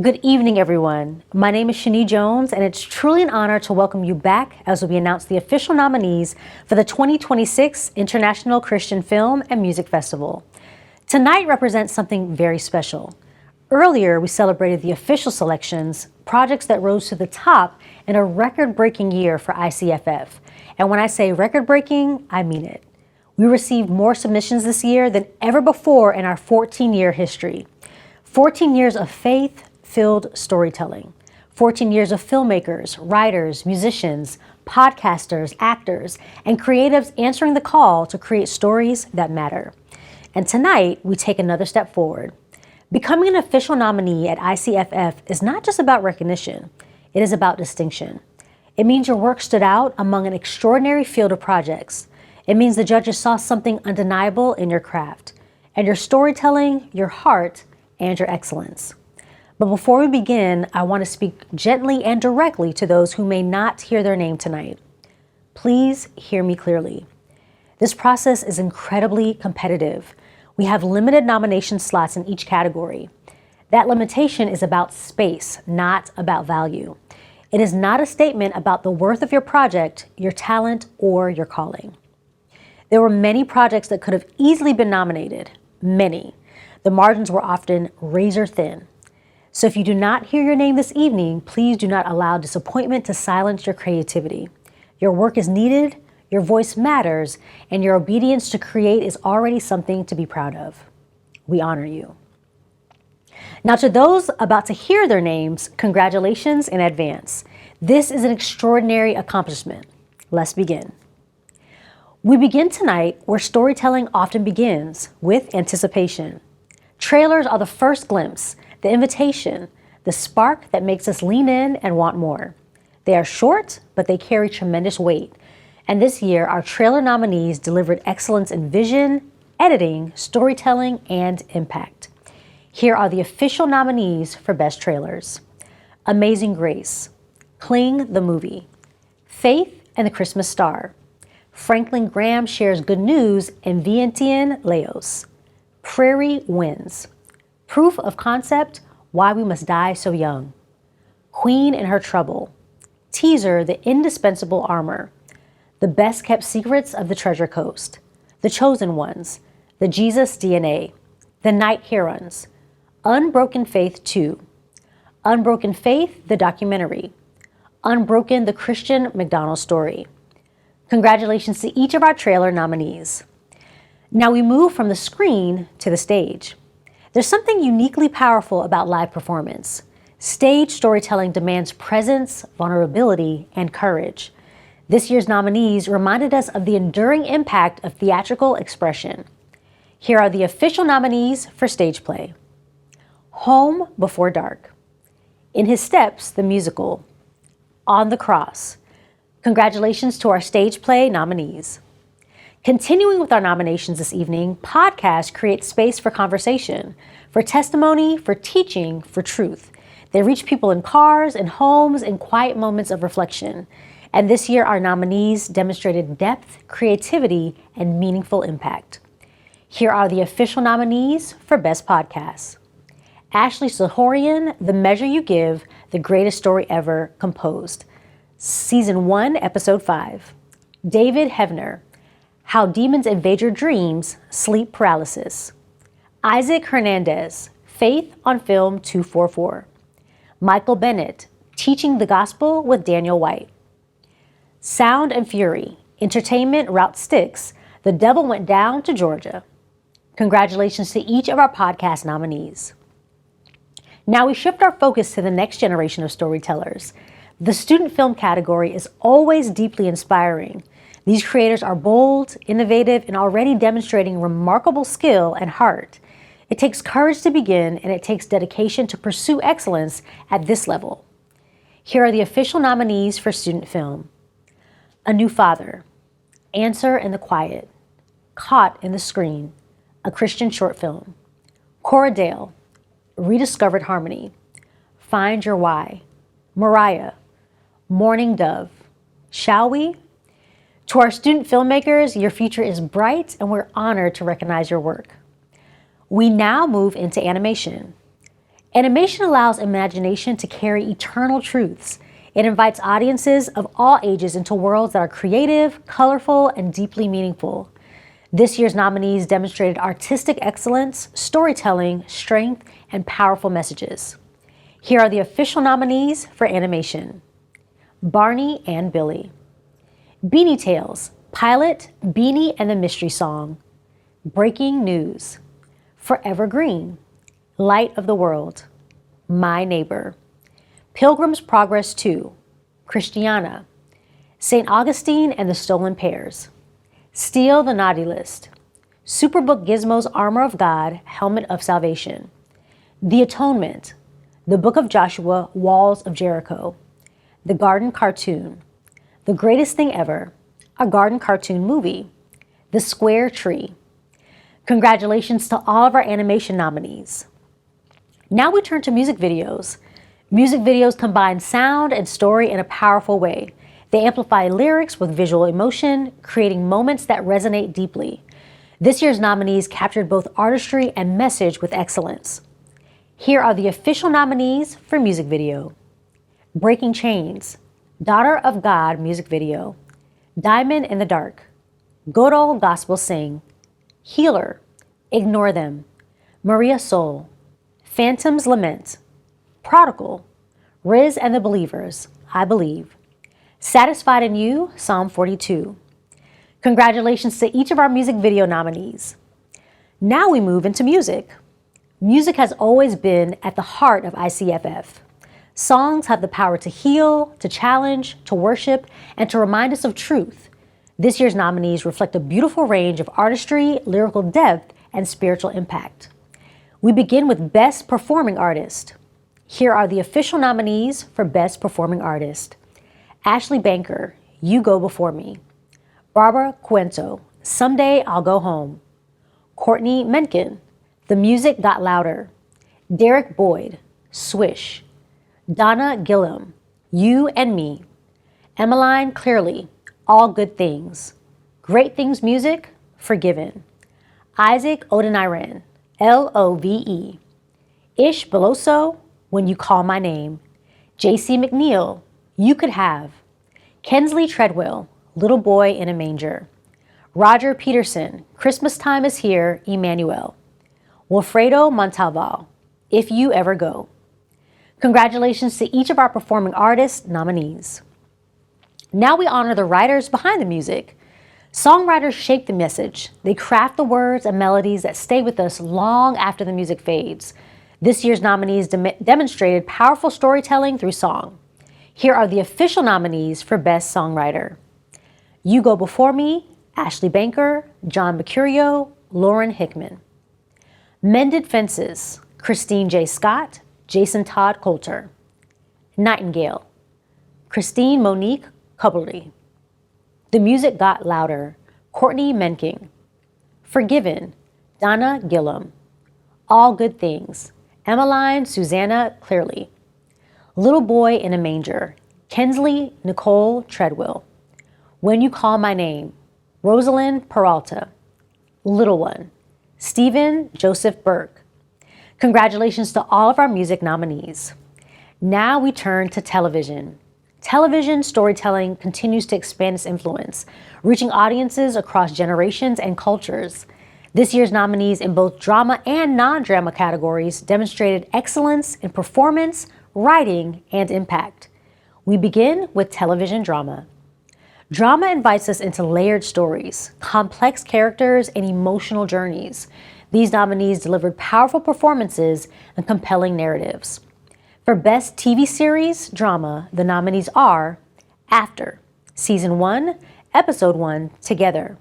Good evening, everyone. My name is Shani Jones, and it's truly an honor to welcome you back as we announce the official nominees for the 2026 International Christian Film and Music Festival. Tonight represents something very special. Earlier, we celebrated the official selections, projects that rose to the top in a record-breaking year for ICFF. And when I say record-breaking, I mean it. We received more submissions this year than ever before in our 14-year history. 14 years of faith-filled storytelling. 14 years of filmmakers, writers, musicians, podcasters, actors, and creatives answering the call to create stories that matter. And tonight, we take another step forward. Becoming an official nominee at ICFF is not just about recognition, it is about distinction. It means your work stood out among an extraordinary field of projects. It means the judges saw something undeniable in your craft, and your storytelling, your heart, and your excellence. But before we begin, I want to speak gently and directly to those who may not hear their name tonight. Please hear me clearly. This process is incredibly competitive. We have limited nomination slots in each category. That limitation is about space, not about value. It is not a statement about the worth of your project, your talent, or your calling. There were many projects that could have easily been nominated, many. The margins were often razor thin. So if you do not hear your name this evening, please do not allow disappointment to silence your creativity. Your work is needed, your voice matters, and your obedience to create is already something to be proud of. We honor you. Now, to those about to hear their names, congratulations in advance. This is an extraordinary accomplishment. Let's begin. We begin tonight where storytelling often begins, with anticipation. Trailers are the first glimpse, the invitation, the spark that makes us lean in and want more. They are short, but they carry tremendous weight. And this year, our trailer nominees delivered excellence in vision, editing, storytelling, and impact. Here are the official nominees for Best Trailers. Amazing Grace, Cling the Movie, Faith and the Christmas Star, Franklin Graham Shares Good News in Vientiane Laos, Prairie Winds, Proof of Concept, Why We Must Die So Young, Queen in Her Trouble, Teaser, The Indispensable Armor, The Best Kept Secrets of the Treasure Coast, The Chosen Ones, The Jesus DNA, The Night Herons, Unbroken Faith 2, Unbroken Faith, the documentary, Unbroken, the Christian McDonald story. Congratulations to each of our trailer nominees. Now we move from the screen to the stage. There's something uniquely powerful about live performance. Stage storytelling demands presence, vulnerability, and courage. This year's nominees reminded us of the enduring impact of theatrical expression. Here are the official nominees for stage play. Home Before Dark, In His Steps, the musical, On the Cross. Congratulations to our stage play nominees. Continuing with our nominations this evening, podcasts create space for conversation, for testimony, for teaching, for truth. They reach people in cars, in homes, in quiet moments of reflection. And this year, our nominees demonstrated depth, creativity, and meaningful impact. Here are the official nominees for Best Podcasts. Ashley Sahorian, The Measure You Give, The Greatest Story Ever Composed. Season 1, Episode 5. David Hevner, How Demons Invade Your Dreams, Sleep Paralysis. Isaac Hernandez, Faith on Film 244. Michael Bennett, Teaching the Gospel with Daniel White. Sound and Fury, Entertainment Route Sticks, The Devil Went Down to Georgia. Congratulations to each of our podcast nominees. Now we shift our focus to the next generation of storytellers. The student film category is always deeply inspiring. These creators are bold, innovative, and already demonstrating remarkable skill and heart. It takes courage to begin, and it takes dedication to pursue excellence at this level. Here are the official nominees for student film. A New Father, Answer in the Quiet, Caught in the Screen, a Christian short film. Cora Dale, Rediscovered Harmony, Find Your Why, Mariah, Morning Dove, Shall We? To our student filmmakers, your future is bright and we're honored to recognize your work. We now move into animation. Animation allows imagination to carry eternal truths. It invites audiences of all ages into worlds that are creative, colorful, and deeply meaningful. This year's nominees demonstrated artistic excellence, storytelling, strength, and powerful messages. Here are the official nominees for animation. Barney and Billy. Beanie Tales, Pilot, Beanie and the Mystery Song. Breaking News. Forever Green. Light of the World. My Neighbor. Pilgrim's Progress 2. Christiana. St. Augustine and the Stolen Pears. Steal the Naughty List. Superbook Gizmo's Armor of God, Helmet of Salvation. The Atonement. The Book of Joshua, Walls of Jericho. The Garden Cartoon. The Greatest Thing Ever, a garden cartoon movie. The Square Tree. Congratulations to all of our animation nominees. Now we turn to music videos. Music videos combine sound and story in a powerful way. They amplify lyrics with visual emotion, creating moments that resonate deeply. This year's nominees captured both artistry and message with excellence. Here are the official nominees for music video. Breaking Chains, Daughter of God music video. Diamond in the Dark. Good Old Gospel Sing. Healer, Ignore Them. Maria Soul. Phantom's Lament. Prodigal, Riz and the Believers, I Believe. Satisfied in You, Psalm 42. Congratulations to each of our music video nominees. Now we move into music. Music has always been at the heart of ICFF. Songs have the power to heal, to challenge, to worship, and to remind us of truth. This year's nominees reflect a beautiful range of artistry, lyrical depth, and spiritual impact. We begin with Best Performing Artist. Here are the official nominees for Best Performing Artist. Ashley Banker, You Go Before Me. Barbara Cuento, Someday I'll Go Home. Courtney Menken, The Music Got Louder. Derek Boyd, Swish. Donna Gillum, You and Me. Emmeline Clearly, All Good Things. Great Things Music, Forgiven. Isaac Odeniran, Love. Ish Beloso, When You Call My Name. JC McNeil, You Could Have. Kensley Treadwell, Little Boy in a Manger. Roger Peterson, Christmas Time is Here, Emmanuel. Wilfredo Montalval, If You Ever Go. Congratulations to each of our performing artist nominees. Now we honor the writers behind the music. Songwriters shape the message. They craft the words and melodies that stay with us long after the music fades. This year's nominees demonstrated powerful storytelling through song. Here are the official nominees for Best Songwriter. You Go Before Me, Ashley Banker, John Mercurio, Lauren Hickman. Mended Fences, Christine J. Scott, Jason Todd Coulter. Nightingale, Christine Monique Cubberly. The Music Got Louder, Courtney Menking. Forgiven, Donna Gillum. All Good Things, Emmeline Susanna Clearly. Little Boy in a Manger, Kensley Nicole Treadwell. When You Call My Name, Rosalind Peralta. Little One, Stephen Joseph Burke. Congratulations to all of our music nominees. Now we turn to television. Television storytelling continues to expand its influence, reaching audiences across generations and cultures. This year's nominees in both drama and non-drama categories demonstrated excellence in performance, writing, and impact. We begin with television drama. Drama invites us into layered stories, complex characters, and emotional journeys. These nominees delivered powerful performances and compelling narratives. For Best TV Series Drama, the nominees are After, Season 1, Episode 1, Together.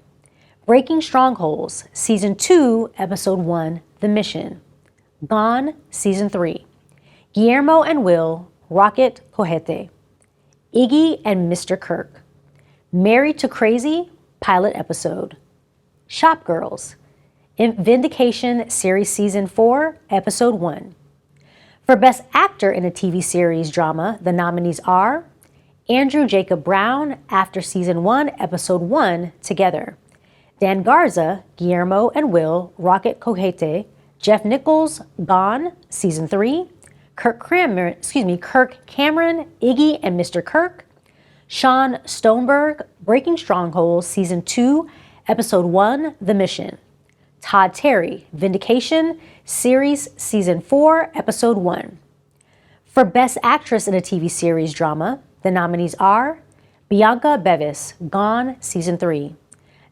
Breaking Strongholds, Season 2, Episode 1, The Mission. Gone, Season 3. Guillermo and Will, Rocket Cojete. Iggy and Mr. Kirk. Married to Crazy, Pilot Episode. Shop Girls, Vindication Series Season 4, Episode 1. For Best Actor in a TV Series Drama, the nominees are Andrew Jacob Brown, After Season 1, Episode 1, Together. Dan Garza, Guillermo and Will, Rocket Cojete. Jeff Nichols, Gone, Season 3. Kirk Cameron, Iggy and Mr. Kirk. Sean Stoneberg, Breaking Strongholds, Season 2, Episode 1, The Mission. Todd Terry, Vindication, Series, Season 4, Episode 1. For Best Actress in a TV Series Drama, the nominees are Bianca Bevis, Gone, Season 3.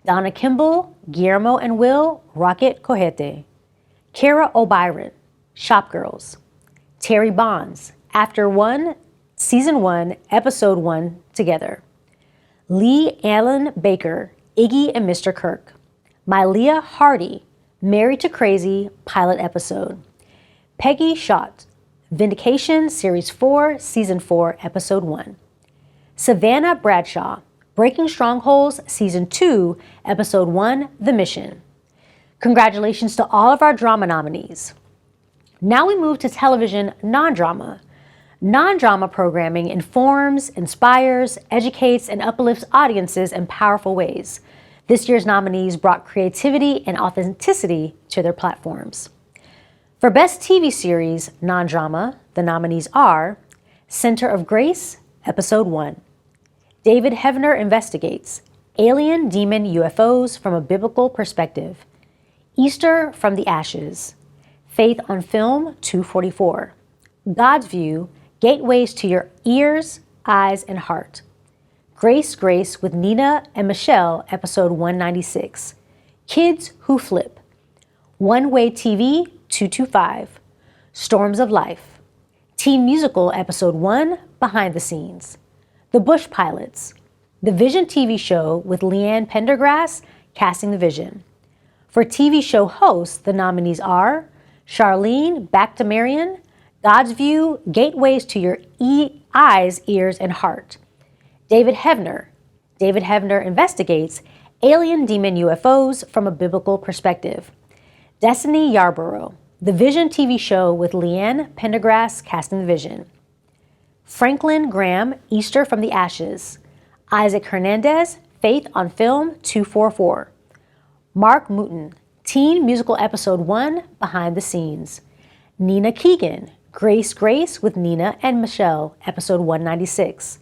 Donna Kimball, Guillermo and Will, Rocket Cohete. Kara O'Byron, Shopgirls. Terry Bonds, After One, Season 1, Episode 1, Together. Lee Allen Baker, Iggy and Mr. Kirk. Mylea Hardy, Married to Crazy, Pilot Episode. Peggy Schott, Vindication, Series 4, Season 4, Episode 1. Savannah Bradshaw, Breaking Strongholds, Season 2, Episode 1, The Mission. Congratulations to all of our drama nominees. Now we move to television non-drama. Non-drama programming informs, inspires, educates, and uplifts audiences in powerful ways. This year's nominees brought creativity and authenticity to their platforms. For Best TV Series Non-Drama, the nominees are Center of Grace, Episode 1. David Heavener Investigates, Alien Demon UFOs from a Biblical Perspective. Easter from the Ashes. Faith on Film 244. God's View, Gateways to Your Ears, Eyes, and Heart. Grace, Grace with Nina and Michelle, Episode 196. Kids Who Flip. One Way TV 225. Storms of Life. Teen Musical Episode 1, Behind the Scenes. The Bush Pilots. The Vision TV Show with Leanne Pendergrass, casting the Vision. For TV show hosts, the nominees are Charlene Back to Marion, God's View, Gateways to Your Eyes, Ears, and Heart. David Heavener Investigates, Alien Demon UFOs from a Biblical Perspective. Destiny Yarborough, The Vision TV Show with Leanne Pendergrass, casting the Vision. Franklin Graham, Easter from the Ashes. Isaac Hernandez, Faith on Film 244. Mark Mouton, Teen Musical Episode 1, Behind the Scenes. Nina Keegan, Grace, Grace with Nina and Michelle, Episode 196.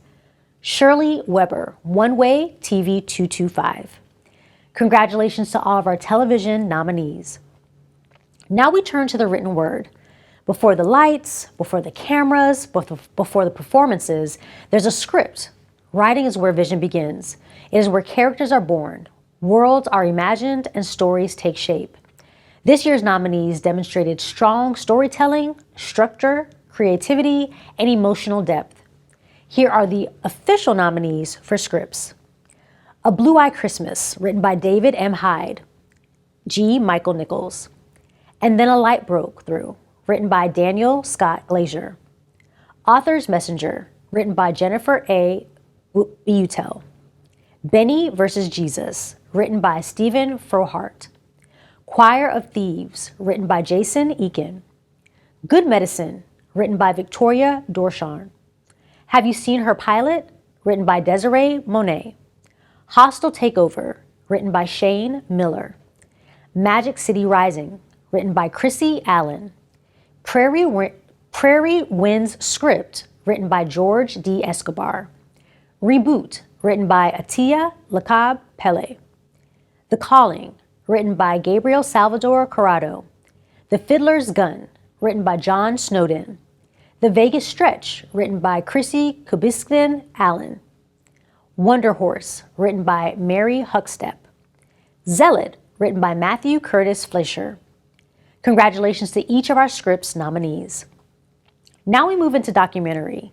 Shirley Weber, One Way TV 225. Congratulations to all of our television nominees. Now we turn to the written word. Before the lights, before the cameras, before the performances, there's a script. Writing is where vision begins. It is where characters are born, worlds are imagined, and stories take shape. This year's nominees demonstrated strong storytelling, structure, creativity, and emotional depth. Here are the official nominees for scripts. A Blue Eye Christmas, written by David M. Hyde. G. Michael Nichols. And Then a Light Broke Through, written by Daniel Scott Glazier. Author's Messenger, written by Jennifer A. Butel. Benny vs. Jesus, written by Stephen Frohart. Choir of Thieves, written by Jason Eakin. Good Medicine, written by Victoria Dorcharn. Have You Seen Her Pilot, written by Desiree Monet. Hostile Takeover, written by Shane Miller. Magic City Rising, written by Chrissy Allen. Prairie Wind's Script, written by George D. Escobar. Reboot, written by Atia Lacab Pele. The Calling, written by Gabriel Salvador Corrado. The Fiddler's Gun, written by John Snowden. The Vegas Stretch, written by Chrissy Kubiskin Allen. Wonder Horse, written by Mary Huckstep. Zealot, written by Matthew Curtis Fleischer. Congratulations to each of our scripts nominees. Now we move into documentary.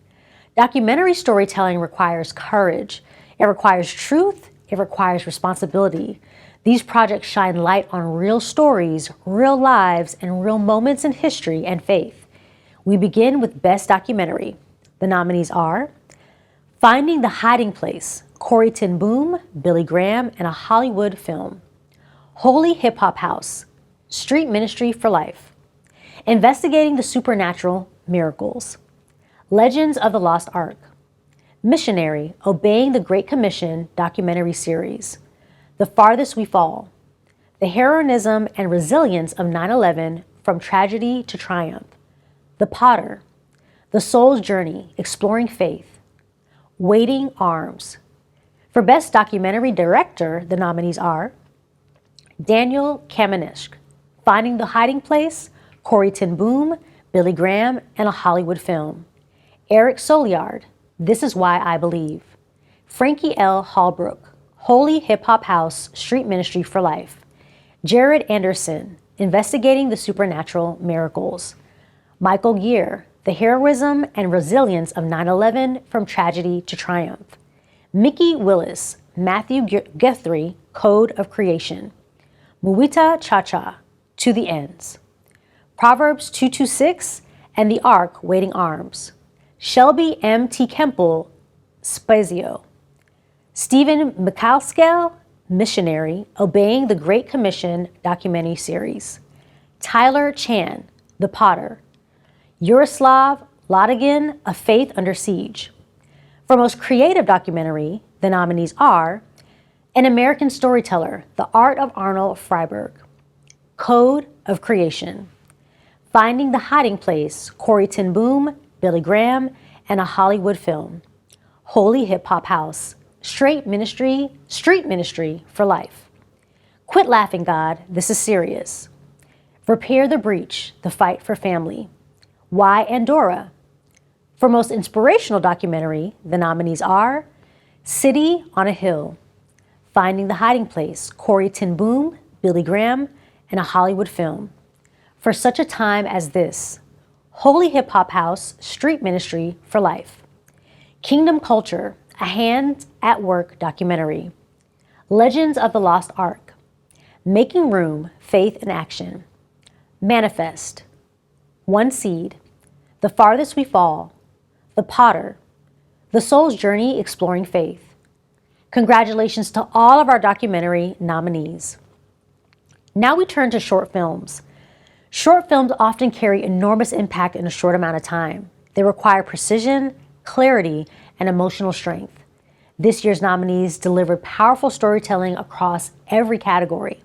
Documentary storytelling requires courage. It requires truth. It requires responsibility. These projects shine light on real stories, real lives, and real moments in history and faith. We begin with Best Documentary. The nominees are Finding the Hiding Place, Corrie ten Boom, Billy Graham, and a Hollywood film. Holy Hip Hop House, Street Ministry for Life. Investigating the Supernatural Miracles. Legends of the Lost Ark. Missionary, Obeying the Great Commission documentary series. The Farthest We Fall. The Heroism and Resilience of 9/11 from Tragedy to Triumph. The Potter, The Soul's Journey, Exploring Faith, Waiting Arms. For Best Documentary Director, the nominees are Daniel Kamenetz, Finding the Hiding Place, Corrie ten Boom, Billy Graham, and a Hollywood Film. Eric Soliard, This Is Why I Believe. Frankie L. Hallbrook, Holy Hip Hop House, Street Ministry for Life. Jared Anderson, Investigating the Supernatural Miracles. Michael Gear, The Heroism and Resilience of 9/11 from Tragedy to Triumph. Mickey Willis, Matthew Guthrie, Code of Creation. Muita Chacha, To the Ends. Proverbs 2:26 and the Ark, Waiting Arms. Shelby M. T. Kemple, Spazio. Stephen McCaskill, Missionary, Obeying the Great Commission documentary series. Tyler Chan, The Potter. Yaroslav Latigan, A Faith Under Siege. For Most Creative Documentary, the nominees are An American Storyteller, The Art of Arnold Freiberg. Code of Creation. Finding the Hiding Place, Corrie ten Boom, Billy Graham, and a Hollywood Film. Holy Hip Hop House, Street Ministry for Life. Quit Laughing, God, This Is Serious. Repair the Breach, The Fight for Family. Why Andorra? For Most Inspirational Documentary, the nominees are City on a Hill, Finding the Hiding Place, Corrie ten Boom, Billy Graham, and a Hollywood Film. For Such a Time as This, Holy Hip Hop House, Street Ministry for Life. Kingdom Culture, A Hand at Work documentary. Legends of the Lost Ark. Making Room, Faith in Action. Manifest. One Seed. The Farthest We Fall. The Potter. The Soul's Journey, Exploring Faith. Congratulations to all of our documentary nominees. Now we turn to short films. Short films often carry enormous impact in a short amount of time. They require precision, clarity, and emotional strength. This year's nominees delivered powerful storytelling across every category.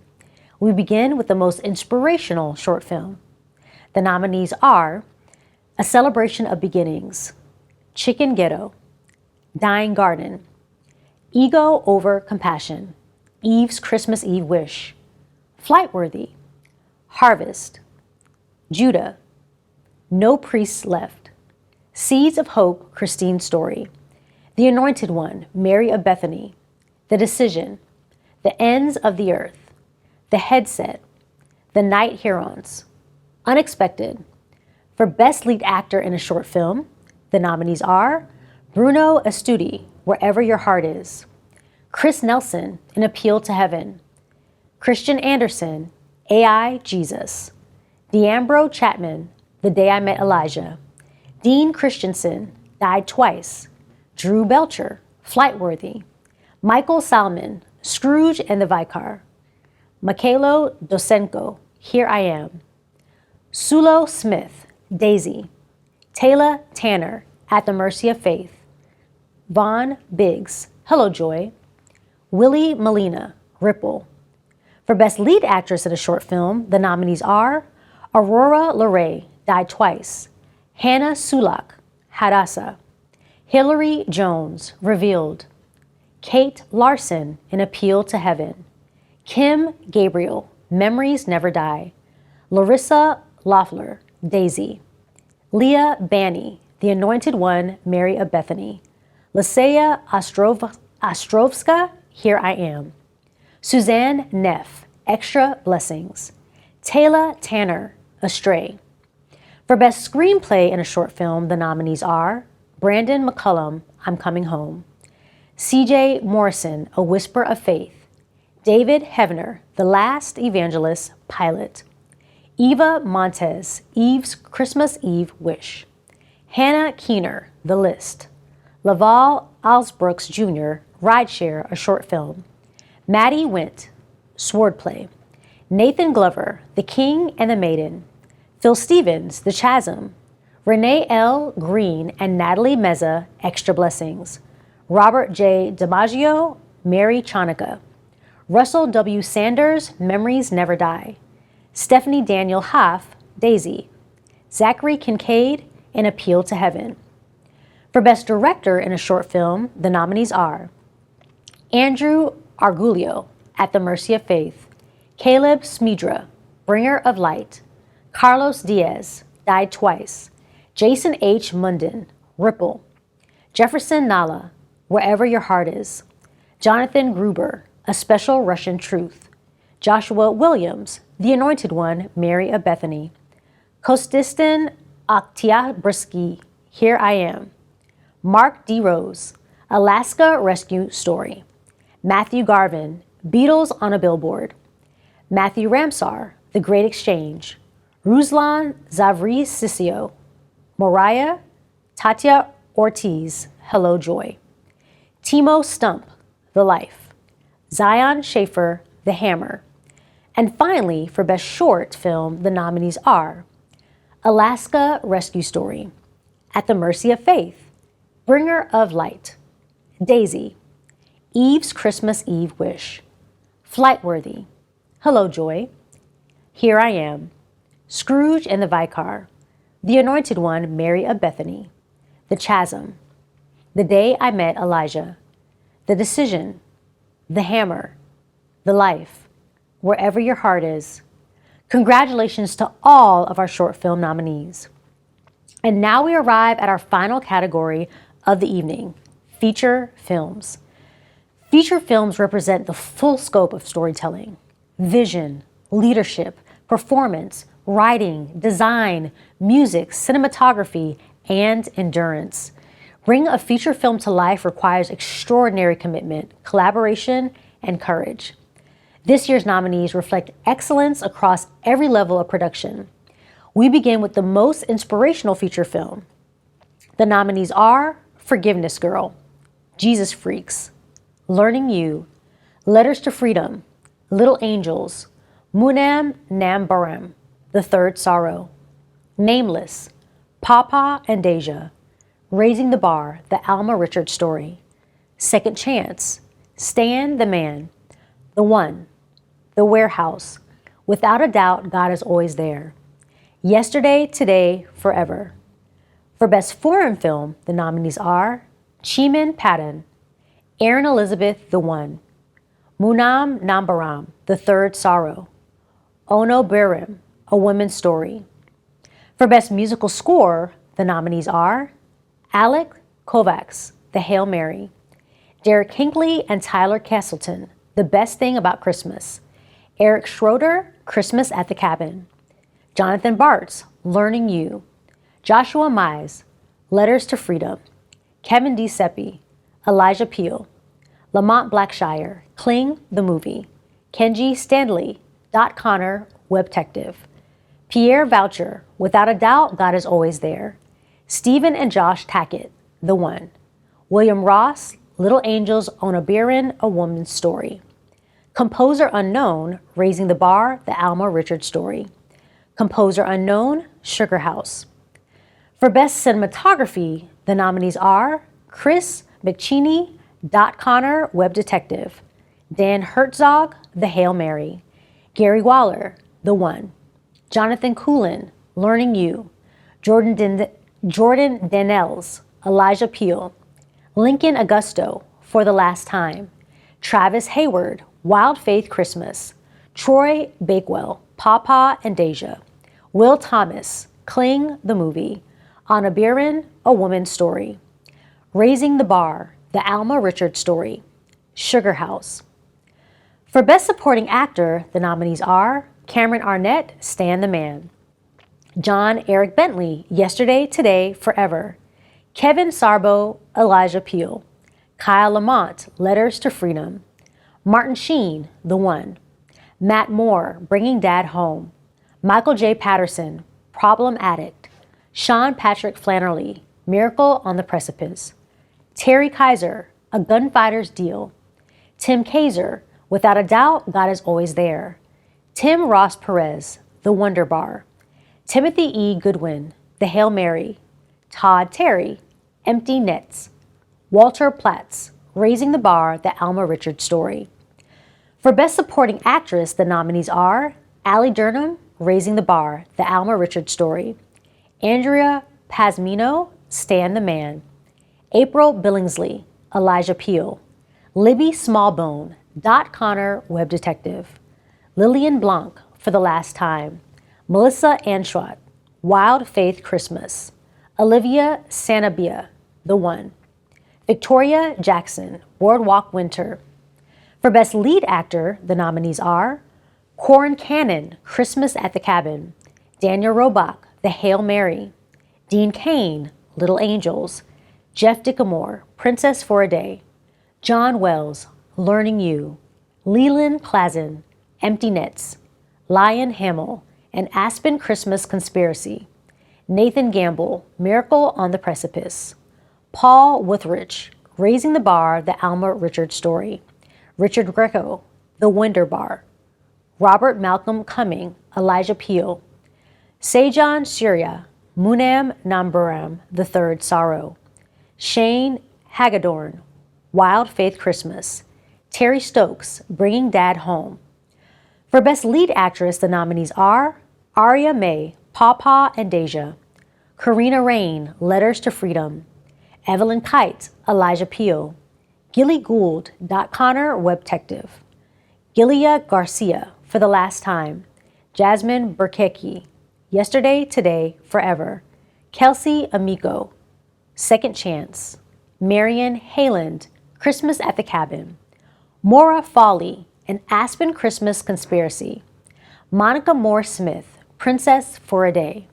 We begin with the most inspirational short film. The nominees are A Celebration of Beginnings, Chicken Ghetto, Dying Garden, Ego Over Compassion, Eve's Christmas Eve Wish, Flightworthy, Harvest, Judah, No Priests Left, Seeds of Hope, Christine's Story, The Anointed One, Mary of Bethany, The Decision, The Ends of the Earth, The Headset, The Night Herons, Unexpected. For Best Lead Actor in a Short Film, the nominees are Bruno Astudi, Wherever Your Heart Is, Chris Nelson, An Appeal to Heaven, Christian Anderson, AI Jesus, D'Ambro Chapman, The Day I Met Elijah, Dean Christensen, Died Twice, Drew Belcher, Flightworthy, Michael Salmon, Scrooge and the Vicar, Mikhailo Dosenko, Here I Am, Sulo Smith, Daisy, Taylor Tanner, At the Mercy of Faith, Vaughn Biggs, Hello Joy, Willie Molina, Ripple. For Best Lead Actress in a Short Film, the nominees are Aurora Leray, Died Twice, Hannah Sulak, Hadassah, Hillary Jones, Revealed, Kate Larson, An Appeal to Heaven, Kim Gabriel, Memories Never Die, Larissa Loeffler, Daisy, Leah Banney, The Anointed One, Mary of Bethany, Liseya Ostrovska, Here I Am, Suzanne Neff, Extra Blessings, Taylor Tanner, Astray. For Best Screenplay in a Short Film, the nominees are Brandon McCullum, I'm Coming Home, C.J. Morrison, A Whisper of Faith, David Heavener, The Last Evangelist, Pilot, Eva Montez, Eve's Christmas Eve Wish, Hannah Keener, The List, Laval Alsbrooks Jr., Rideshare, a Short Film, Maddie Wint, Swordplay, Nathan Glover, The King and the Maiden, Phil Stevens, The Chasm, Renee L. Green and Natalie Meza, Extra Blessings, Robert J. DiMaggio, Mary Chanukah, Russell W. Sanders, Memories Never Die, Stephanie Daniel Hoff, Daisy, Zachary Kincaid, An Appeal to Heaven. For Best Director in a Short Film, the nominees are Andrew Argullo, At the Mercy of Faith, Caleb Smidra, Bringer of Light, Carlos Diaz, Died Twice, Jason H. Munden, Ripple, Jefferson Nalla, Wherever Your Heart Is, Jonathan Gruber, A Special Russian Truth, Joshua Williams, The Anointed One, Mary of Bethany, Kostistin Oktyabrski, Here I Am, Mark D. Rose, Alaska Rescue Story, Matthew Garvin, Beatles on a Billboard, Matthew Ramsar, The Great Exchange, Ruslan Zavri Sissio, Mariah Tatia Ortiz, Hello Joy, Timo Stump, The Life, Zion Schaefer, The Hammer. And finally, for Best Short Film, the nominees are Alaska Rescue Story, At the Mercy of Faith, Bringer of Light, Daisy, Eve's Christmas Eve Wish, Flightworthy, Hello Joy, Here I Am, Scrooge and the Vicar, The Anointed One, Mary of Bethany, The Chasm, The Day I Met Elijah, The Decision, The Hammer, The Life, Wherever Your Heart Is. Congratulations to all of our short film nominees. And now we arrive at our final category of the evening, feature films. Feature films represent the full scope of storytelling: vision, leadership, performance, writing, design, music, cinematography, and endurance. Bringing a feature film to life requires extraordinary commitment, collaboration, and courage. This year's nominees reflect excellence across every level of production. We begin with the most inspirational feature film. The nominees are Forgiveness Girl, Jesus Freaks, Learning You, Letters to Freedom, Little Angels, Munam Nambaram, The Third Sorrow, Nameless, Papa and Deja, Raising the Bar, The Alma Richards Story, Second Chance, Stan the Man, The One, The Warehouse, Without a Doubt, God Is Always There, Yesterday, Today, Forever. For Best Foreign Film, the nominees are Cheeman Patton, Erin Elizabeth, The One, Munam Nambaram, The Third Sorrow, Ono Birim, A Woman's Story. For Best Musical Score, the nominees are Alec Kovacs, The Hail Mary, Derek Hinckley and Tyler Castleton, The Best Thing About Christmas, Eric Schroeder, Christmas at the Cabin, Jonathan Bartz, Learning You, Joshua Mize, Letters to Freedom, Kevin D. Seppi, Elijah Peel, Lamont Blackshire, Cling the Movie, Kenji Stanley, Dot Connor, Web Detective, Pierre Voucher, Without a Doubt, God Is Always There, Stephen and Josh Tackett, The One, William Ross, Little Angels, Onabirin, A Woman's Story, Composer Unknown, Raising the Bar, The Alma Richards Story, Composer Unknown, Sugar House. For Best Cinematography, the nominees are Chris McCheney, Dot Connor, Web Detective, Dan Herzog, The Hail Mary, Gary Waller, The One, Jonathan Coulin, Learning You, Jordan Daniels, Elijah Peel, Lincoln Augusto, For the Last Time, Travis Hayward, Wild Faith Christmas, Troy Bakewell, Papa and Deja, Will Thomas, Cling the Movie, Anna Birin, A Woman's Story, Raising the Bar, The Alma Richards Story, Sugar House. For Best Supporting Actor, the nominees are Cameron Arnett, Stan the Man, John Eric Bentley, Yesterday, Today, Forever, Kevin Sarbo, Elijah Peel, Kyle Lamont, Letters to Freedom, Martin Sheen, The One, Matt Moore, Bringing Dad Home, Michael J. Patterson, Problem Addict, Sean Patrick Flannery, Miracle on the Precipice, Terry Kaiser, A Gunfighter's Deal, Tim Kaiser, Without a Doubt, God Is Always There, Tim Ross Perez, The Wonder Bar, Timothy E. Goodwin, The Hail Mary, Todd Terry, Empty Nets, Walter Platts, Raising the Bar, The Alma Richards Story. For Best Supporting Actress, the nominees are Ally Durham, Raising the Bar, The Alma Richards Story, Andrea Pasmino, Stan the Man. April Billingsley, Elijah Peel. Libby Smallbone, Dot Connor, Web Detective. Lillian Blanc, For the Last Time. Melissa Anschwat, Wild Faith Christmas. Olivia Sanabia, The One. Victoria Jackson, Boardwalk Winter. For Best Lead Actor, the nominees are Corin Cannon, Christmas at the Cabin. Daniel Roebuck, The Hail Mary. Dean Cain, Little Angels. Jeff Dickamore, Princess for a Day. John Wells, Learning You. Leland Klassen, Empty Nets. Lion Hamill, An Aspen Christmas Conspiracy. Nathan Gamble, Miracle on the Precipice. Paul Wuthrich, Raising the Bar, The Alma Richard Story. Richard Greco, The Winder Bar. Robert Malcolm Cumming, Elijah Peel. Sejan Surya, Munam Namburam, The Third Sorrow. Shane Hagedorn, Wild Faith Christmas. Terry Stokes, Bringing Dad Home. For Best Lead Actress, the nominees are Aria May, Pawpaw and Deja. Karina Rain, Letters to Freedom. Evelyn Kite, Elijah Peel. Gilly Gould, Dot Connor, Web Detective. Gilia Garcia, For the Last Time. Jasmine Burkecki, Yesterday, Today, Forever. Kelsey Amico, Second Chance. Marion Hayland, Christmas at the Cabin. Maura Fawley, An Aspen Christmas Conspiracy. Monica Moore Smith, Princess for a Day.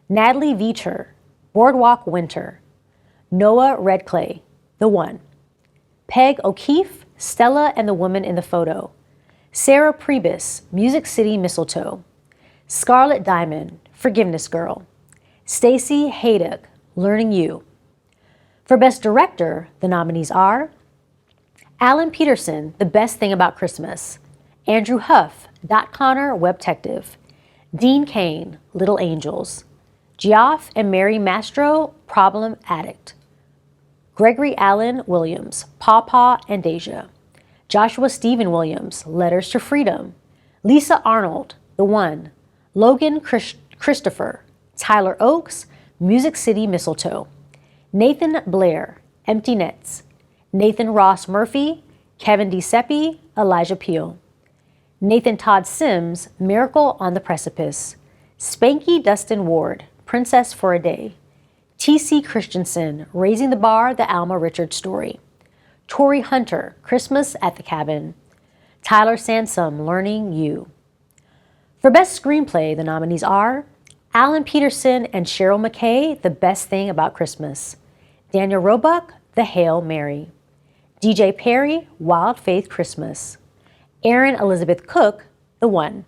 Natalie Veacher, Boardwalk Winter. Noah Redclay, The One. Peg O'Keefe, Stella and the Woman in the Photo. Sarah Priebus, Music City Mistletoe. Scarlett Diamond, Forgiveness Girl. Stacey Haydock, Learning You. For Best Director, the nominees are Alan Peterson, The Best Thing About Christmas. Andrew Huff, Dot Connor, Web Detective. Dean Cain, Little Angels. Geoff and Mary Mastro, Problem Addict. Gregory Allen Williams, Pawpaw and Deja. Joshua Stephen Williams, Letters to Freedom. Lisa Arnold, The One. Logan Christopher, Tyler Oaks, Music City Mistletoe. Nathan Blair, Empty Nets. Nathan Ross Murphy, Kevin D. Seppi, Elijah Peel. Nathan Todd Sims, Miracle on the Precipice. Spanky Dustin Ward, Princess for a Day. T.C. Christensen, Raising the Bar, The Alma Richard Story. Tori Hunter, Christmas at the Cabin. Tyler Sansom, Learning You. For Best Screenplay, the nominees are Alan Peterson and Cheryl McKay, The Best Thing About Christmas. Daniel Roebuck, The Hail Mary. DJ Perry, Wild Faith Christmas. Erin Elizabeth Cook, The One.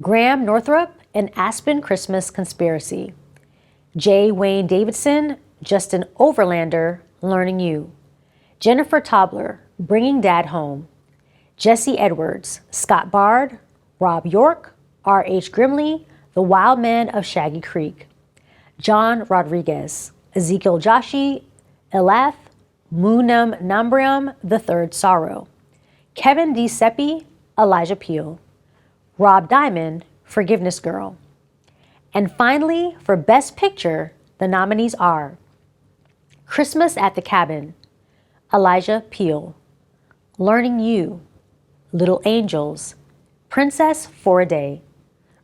Graham Northrup, An Aspen Christmas Conspiracy. J. Wayne Davidson, Justin Overlander, Learning You. Jennifer Tobler, Bringing Dad Home. Jesse Edwards, Scott Bard, Rob York, R.H. Grimley, The Wild Man of Shaggy Creek. John Rodriguez, Ezekiel Joshi, Elath, Munam Nambriam, The Third Sorrow. Kevin D. Seppi, Elijah Peel. Rob Diamond, Forgiveness Girl. And finally, for Best Picture, the nominees are Christmas at the Cabin, Elijah Peel. Learning You, Little Angels, Princess for a Day.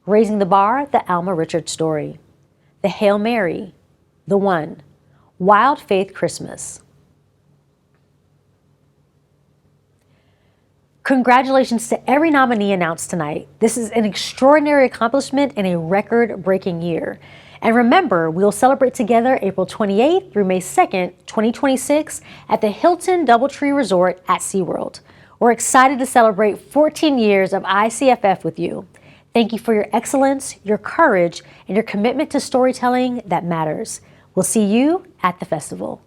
Raising the Bar, The Alma Richard Story. The Hail Mary, The One. Wild Faith Christmas. Congratulations to every nominee announced tonight. This is an extraordinary accomplishment in a record-breaking year. And remember, we'll celebrate together April 28th through May 2nd, 2026 at the Hilton Doubletree Resort at SeaWorld. We're excited to celebrate 14 years of ICFF with you. Thank you for your excellence, your courage, and your commitment to storytelling that matters. We'll see you at the festival.